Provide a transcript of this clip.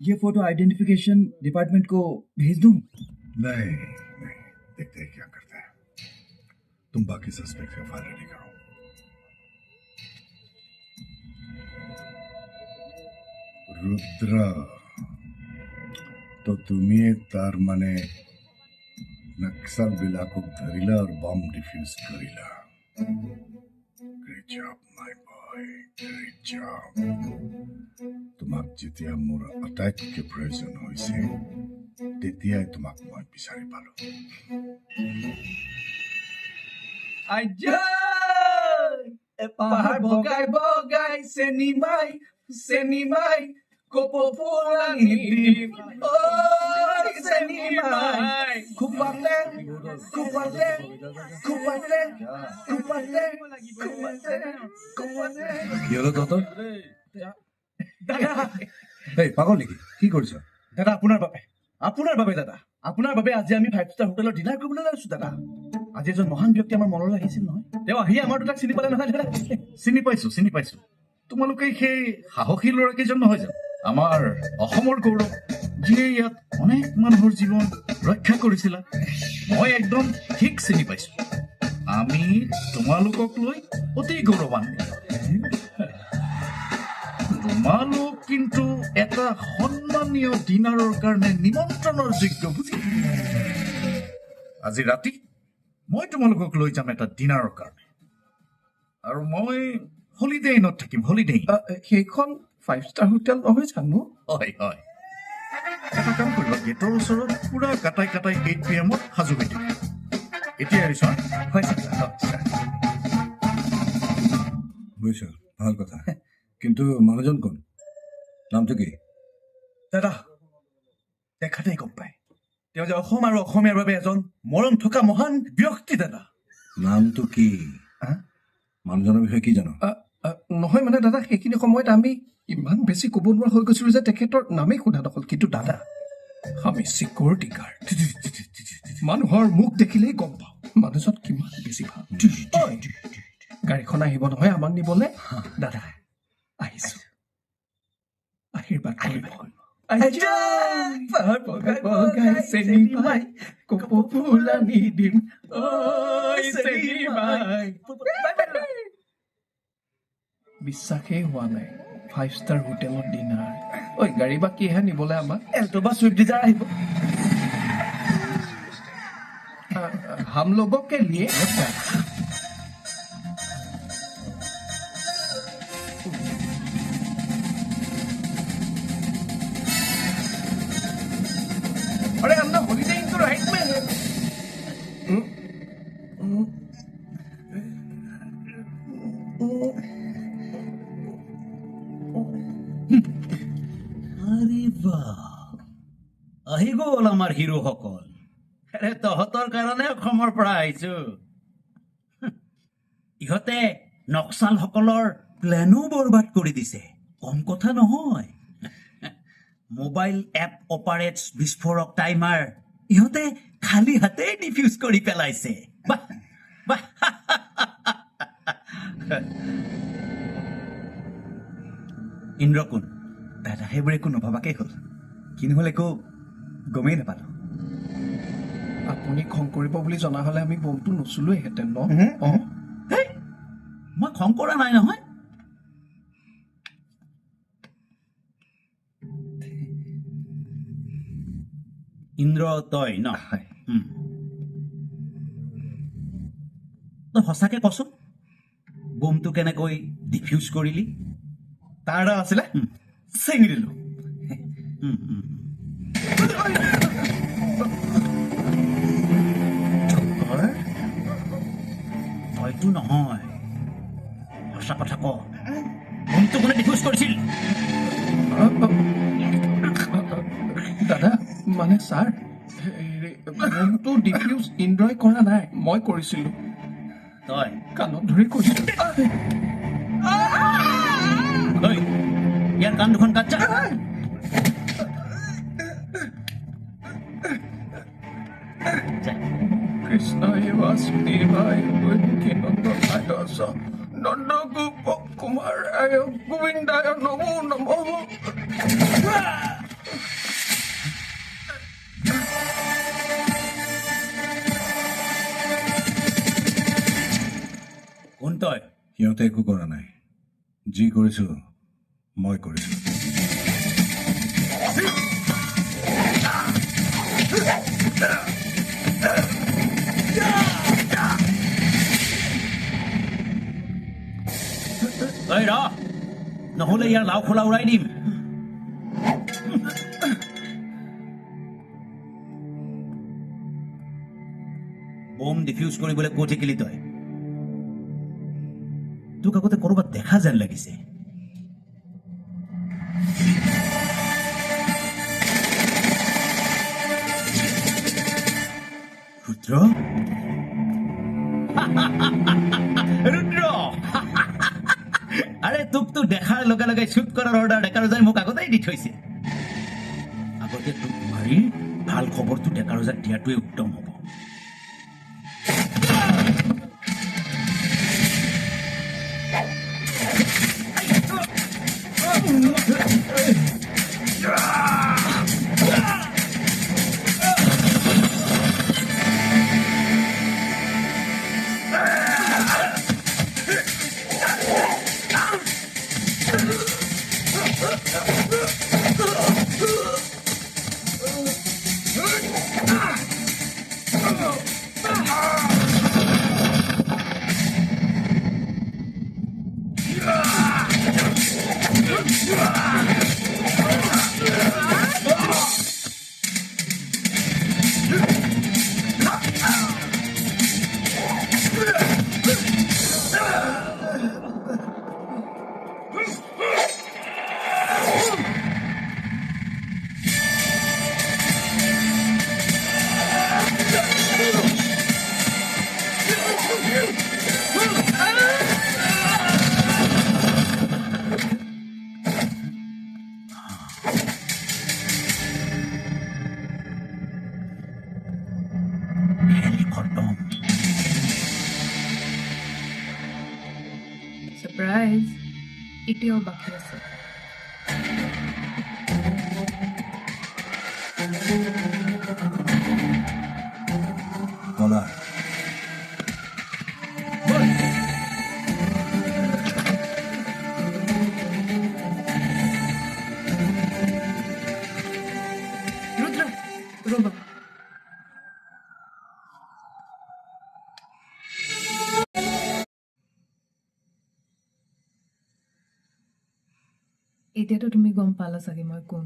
ये photo identification department को भेज दूं? नहीं नहीं, देखते हैं क्या करते हैं। तुम बाकी सस्पेक्ट का फाइल रेडी करो। रुद्रा, तो तुम्हें तार माने नक्सल बिलाकुक धरिला और बम डिफ्यूज करिला। Great job my boy, great job. তোমাক যেতিয়া মোৰ আটাইতকৈ প্ৰয়োজন হৈছে তেতিয়াই তোমাক মই বিচাৰি পালো। পাহাড় বগাই বগাই চেনিমাই কপোলানি ডিম ওই চেনিমাই খুপালে খুপালে খুপালে খুপালে খুপালে কি হলো তহঁতৰ? দাদা এই পাগল নেকি? কি কৰিছ? দাদা আপোনাৰ বাবে দাদা আপোনাৰ বাবে আজি আমি 5 ষ্টাৰ হোটেলত ডিনাৰ কৰিবলৈ লৈছো দাদা। আজি এজন মহান ব্যক্তি আমাৰ মনলৈ আহিছিল নহয়, তেওঁ আহি আমাৰ দুটাক চিনি পালে নহয় দাদা। চিনি পাইছো তোমালোকে সেই সাহসী ল'ৰাকেইজন নহয় জানো, আমাৰ অসমৰ গৌৰৱ, যিয়ে ইয়াত অনেক মানুহৰ জীৱন ৰক্ষা কৰিছিলা। মই একদম ঠিক চিনি পাইছো। আমি তোমালোকক লৈ অতি গৌৰৱান্বিত। তোমালোক কিন্তু এটা সন্মানীয় ডিনাৰৰ কাৰণে নিমন্ত্ৰণৰ যোগ্য বুজি। আজি ৰাতি মই তোমালোকক লৈ যাম এটা ডিনাৰৰ কাৰণে, আৰু মই হলিডে ইনত থাকিম। হলিডে সেইখন 5 ষ্টাৰ হোটেল নহয় জানো? হয় এটা কাম কৰিবা, গেটৰ ওচৰত পুৰা কাটাই 8 PM সাজু হৈ থাকিব। এতিয়া আহিছো বুজিছ, ভাল কথা। কিন্তু মানুহজন কোন? নামটো কি? দাদা দেখাতেই গম পায়, তেওঁ যে অসম আৰু অসমীয়াৰ বাবে এজন মৰণ থকা মহান ব্যক্তি। দাদা নামটো কি? মানুহজনৰ বিষয়ে কি জানো? নহয় মানে দাদা, সেইখিনি সময়ত আমি ইমান বেছি ক'ব নোৱাৰা হৈ গৈছিলো যে তেখেতৰ নামেই সোধা নকল। কিন্তু দাদা, আমি চিকিউৰিটি গাৰ্ড, মানুহৰ মুখ দেখিলেই গম পাওঁ মানুহজন কিমান বেছি ভাল। গাড়ীখন আহিব নহয় আমাক নিবলে। দাদা আহিছো, আশীৰ্বাদ কৰিব। পাহাড় বগাই বগাই চেনিমাই কপোলানি ডিম ওই চেনিমাই। বিশ্বাসেই হোৱা নাই 5 ষ্টাৰ হোটেলত ডিনাৰ। ঐ গাড়ী বা কিহে নিবলৈ আমাক? এল্টো বা চুইফ্ট ডিজায়াৰ আহিব। हम लोगों के लिए अरे हम ना हॉलीडे इन तो राइट में है। আরে বাহ, আহি গ'ল আমাৰ হিৰোসকল। আৰে তহঁতৰ কাৰণে অসমৰ পৰা আহিছো। ইহঁতে নক্সালসকলৰ প্লেনো বৰবাদ কৰি দিছে, কম কথা নহয়। মোবাইল এপ অপাৰেটছ বিস্ফোৰক টাইমাৰ ইহঁতে খালী হাতেই ডিফিউজ কৰি পেলাইছে। বাহ বাহ। ইন্দ্ৰ কোন? দাদা সেইবোৰ একো নভবাকেই হ'ল, কি নহ'ল একো গমেই নাপালো। আপুনি খং কৰিব বুলি জনা হ'লে আমি বমটো নচলোৱেহেঁতেন ন? হেই, মই খং কৰা নাই নহয়। ইন্দ্ৰ তই ন? তই সঁচাকে কচোন, বোমটো কেনেকৈ ডিফিউজ কৰিলি? তাৰ এটা আছিলে, চেঙি দিলো। হয়তো নহয়, সঁচা কথা ক, বোমটো কোনে ডিফিউজ কৰিছিল? দাদা মানে ছাৰ, বমটো ডিফিউজ ইন্দ্ৰই কৰা নাই, মই কৰিছিলো। তই কাণত ধৰি কৈছিলো। ইয়াৰ কাণ দুখন কাট যা। কৃষ্ণই বাসুদেৱায় দৈমুখী নন্দনায় দশ নন্দ গোপ কুমাৰায় গোবিন্দায় নমো নমঃ। সিহঁতে একো কৰা নাই যি কৰিছো মই কৰিছো ঐ ৰ নহ'লে ইয়াৰ লাও খোলা উৰাই দিম বম ডিফিউজ কৰিবলৈ ক'ত শিকিলি তই তোক আগতে ক'ৰবাত দেখা যেন লাগিছে ৰুদ্ৰ ৰুদ্ৰ আৰে তোকতো দেখাৰ লগে লগে শ্বুট কৰাৰ অৰ্ডাৰ ডেকা ৰজাই মোক আগতেই দি থৈছে আগতে তোক মাৰি ভাল খবৰটো ডেকা ৰজাক দিয়াটোৱে উত্তম হ'ব খতম সাৰপ্ৰাইজ এটাও বাকি আছে বলা ৰুদ্ৰ ৰোবা এতিয়াতো তুমি গম পালা চাগে মই কোন